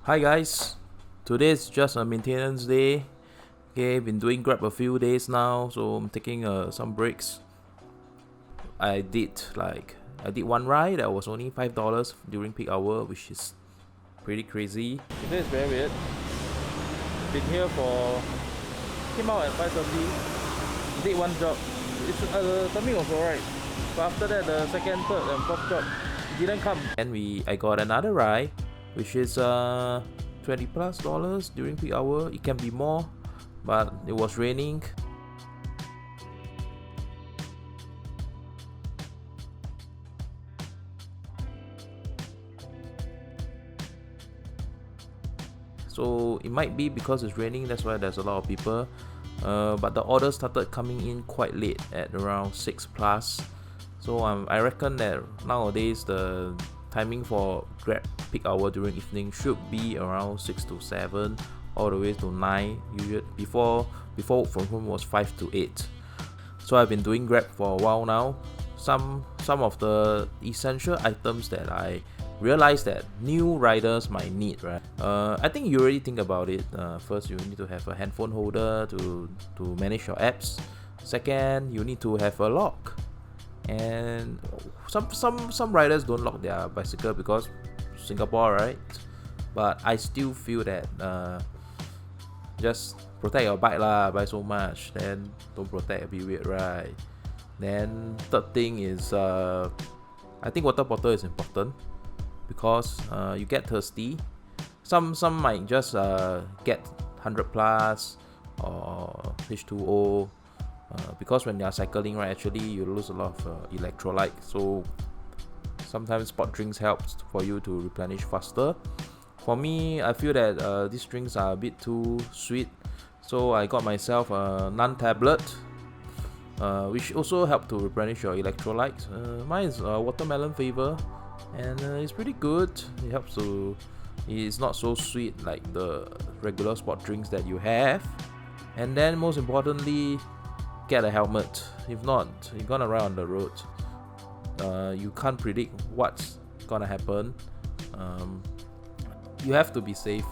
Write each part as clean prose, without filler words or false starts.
Hi guys, today is just a maintenance day. Okay, been doing Grab a few days now, so I'm taking some breaks. I did one ride that was only $5 during peak hour, which is pretty crazy. Today is very weird. Been here came out at 5:30. Did one job. The timing was alright, but after that the second, third, and fourth job didn't come. And I got another ride, which is $20+ during peak hour. It can be more, but it was raining. So it might be because it's raining, that's why there's a lot of people. But the orders started coming in quite late at around 6+. So I reckon that nowadays the timing for Grab peak hour during evening should be around 6 to 7 all the way to 9. Usually before work from home was 5 to 8. So I've been doing Grab for a while now. Some of the essential items that I realized that new riders might need, right? I think you already think about it. First, you need to have a handphone holder to manage your apps. Second, you need to have a lock. And some riders don't lock their bicycle because Singapore, right? But I still feel that just protect your bike lah. Buy so much, then don't protect, a bit weird, right? Then third thing is I think water bottle is important because you get thirsty. Some might just get 100+ or H2O. Because when you are cycling, right, actually you lose a lot of electrolyte, so sometimes sport drinks helps for you to replenish faster. For me, I feel that these drinks are a bit too sweet, so I got myself a non-tablet, which also help to replenish your electrolytes. Mine is watermelon flavor, and it's pretty good. It helps to. It's not so sweet like the regular sport drinks that you have. And then most importantly, get a helmet. If not, you're gonna ride on the road. You can't predict what's gonna happen. You have to be safe.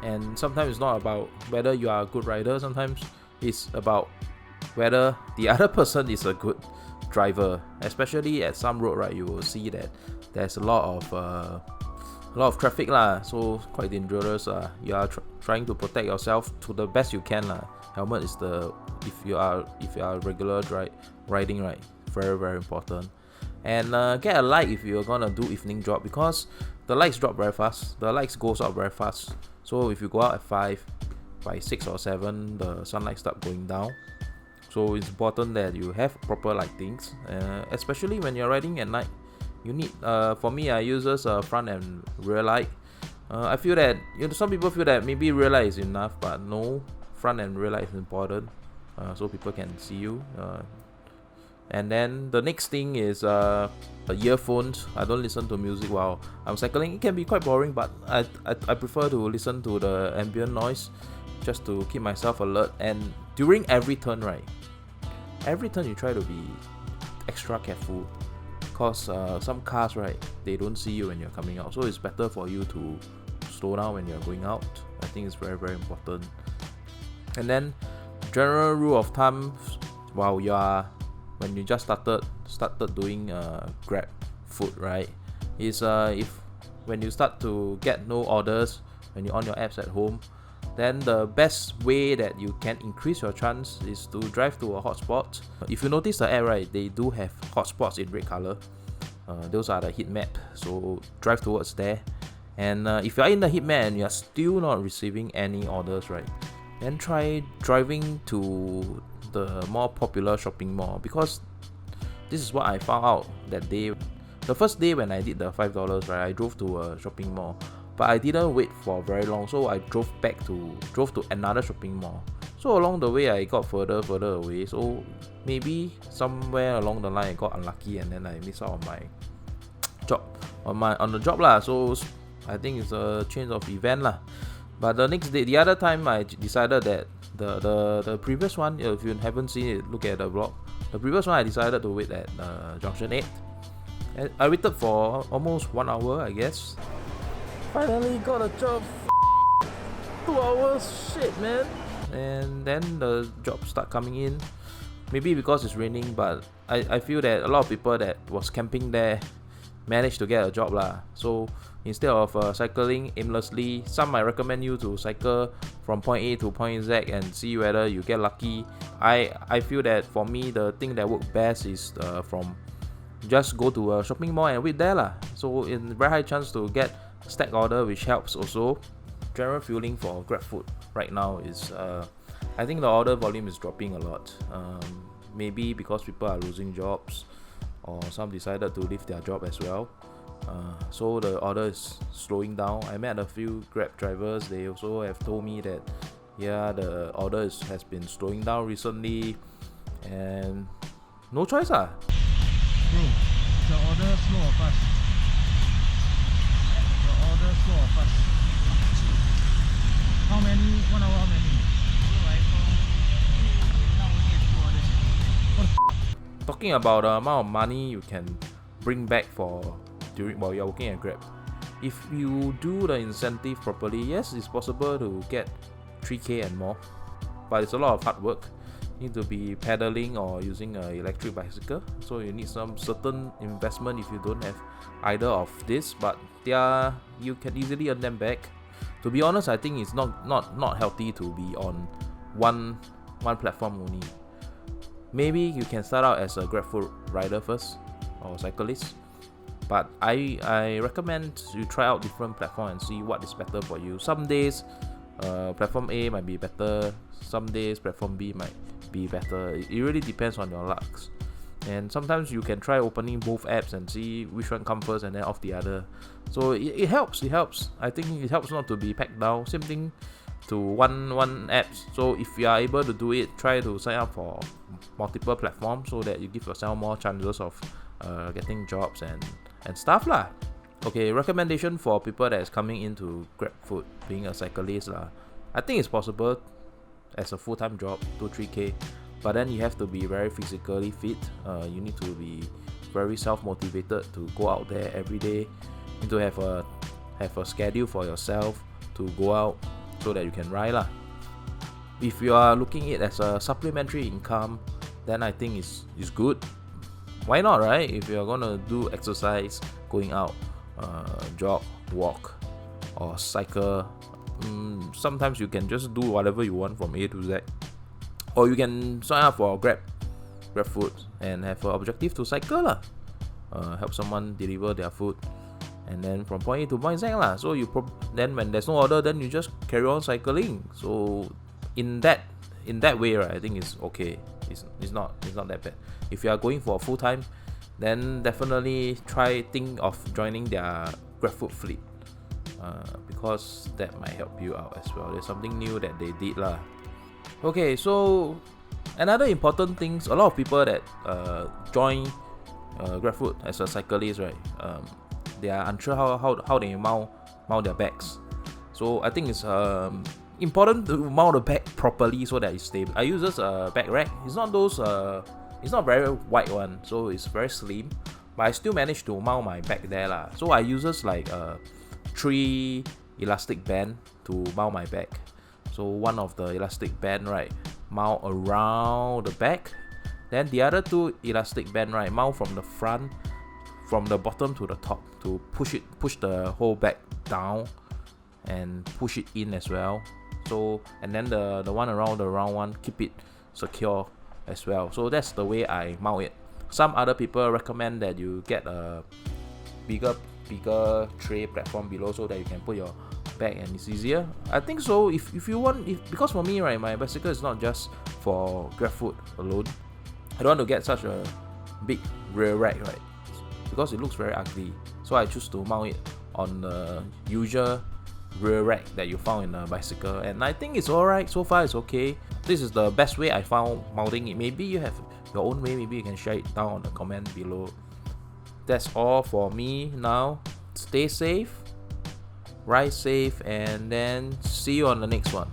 And sometimes it's not about whether you are a good rider. Sometimes it's about whether the other person is a good driver. Especially at some road, right? You will see that there's a lot of traffic lah. So quite dangerous. You are trying to protect yourself to the best you can lah. Helmet is if you are regular riding, right, very very important. And get a light if you're gonna do evening job, because the lights drop very fast. The lights goes out very fast. So if you go out at 5, by 6 or 7, the sunlight start going down. So it's important that you have proper lightings, especially when you're riding at night. You need, for me, I use a front and rear light. I feel that some people feel that maybe rear light is enough, but no, front and rear light is important, so people can see you. And then the next thing is earphones. I don't listen to music while I'm cycling. It can be quite boring, but I prefer to listen to the ambient noise just to keep myself alert. And during every turn, right, every turn you try to be extra careful, because some cars, right, they don't see you when you're coming out, so it's better for you to slow down when you're going out. I think it's very very important. And then general rule of thumb, when you just started doing GrabFood, right, is when you start to get no orders when you're on your apps at home, then the best way that you can increase your chance is to drive to a hotspot. If you notice the app, right, they do have hotspots in red color. Those are the heat map, so drive towards there. And if you're in the heat map and you're still not receiving any orders, right, then try driving to the more popular shopping mall, because this is what I found out that day. The first day when I did the $5, right, I drove to a shopping mall, but I didn't wait for very long, so I drove to another shopping mall. So along the way I got further away, so maybe somewhere along the line I got unlucky and then I missed out on my job, on the job lah. So I think it's a change of event lah. But the next day, the other time, I decided that the previous one, if you haven't seen it, look at the vlog. The previous one, I decided to wait at Junction 8. I waited for almost 1 hour, I guess. Finally got a job. 2 hours, shit, man. And then the jobs start coming in. Maybe because it's raining, but I feel that a lot of people that was camping there managed to get a job lah. So instead of cycling aimlessly, some might recommend you to cycle from point A to point Z and see whether you get lucky. I feel that for me, the thing that worked best is from just go to a shopping mall and wait there lah. So in very high chance to get stack order, which helps also. General feeling for GrabFood right now is I think the order volume is dropping a lot. Maybe because people are losing jobs, or some decided to leave their job as well. So the order is slowing down. I met a few Grab drivers. They also have told me that yeah, the order has been slowing down recently, and no choice ah. Bro, the order slow or fast? The order slow or fast? How many? 1 hour how many? Talking about the amount of money you can bring back while you're working at Grab. If you do the incentive properly, yes, it's possible to get 3K and more, but it's a lot of hard work. You need to be pedaling or using an electric bicycle, so you need some certain investment if you don't have either of this, but you can easily earn them back. To be honest, I think it's not healthy to be on one platform only. Maybe you can start out as a GrabFood rider first or cyclist, but I recommend you try out different platforms and see what is better for you. Some days platform A might be better, some days platform B might be better. It really depends on your lucks. And sometimes you can try opening both apps and see which one comes first and then off the other. So it helps. I think it helps not to be packed down. Same thing to one apps. So if you are able to do it, try to sign up for multiple platforms so that you give yourself more chances of getting jobs and stuff lah. Okay, recommendation for people that is coming into GrabFood, being a cyclist lah. I think it's possible as a full-time job, 2-3K, but then you have to be very physically fit. You need to be very self-motivated to go out there every day. You need to have a schedule for yourself to go out so that you can ride lah. If you are looking at it as a supplementary income, then I think it's good. Why not, right? If you're gonna do exercise, going out, jog, walk, or cycle, sometimes you can just do whatever you want from A to Z. Or you can sign up for GrabFood and have an objective to cycle lah. Help someone deliver their food, and then from point A to point Z lah. So then when there's no order, then you just carry on cycling. So in that way, right, I think it's okay. It's not that bad. If you are going for full time, then definitely think of joining their GrabFood fleet, because that might help you out as well. There's something new that they did lah. Okay, so another important thing, a lot of people that join GrabFood as a cyclist, right, they are unsure how they mount their bags. So I think it's important to mount the bag properly so that it's stable. I use this bag rack. It's not those it's not very wide one, so it's very slim, but I still managed to mount my bag there lah. So I use like 3 elastic band to mount my bag. So one of the elastic band, right, mount around the back, then the other 2 elastic band, right, mount from the front, from the bottom to the top, to push the whole bag down and push it in as well. So, and then the one around the round one, keep it secure as well. So that's the way I mount it. Some other people recommend that you get a bigger tray platform below so that you can put your bag and it's easier. I think so. If you want, because for me, right, my bicycle is not just for GrabFood alone. I don't want to get such a big rear rack, right, because it looks very ugly. So I choose to mount it on the usual rear rack that you found in a bicycle, and I think it's alright. So far it's okay. This is the best way I found mounting it. Maybe you have your own way. Maybe you can share it down on the comment below. That's all for me now. Stay safe, ride safe, and then see you on the next one.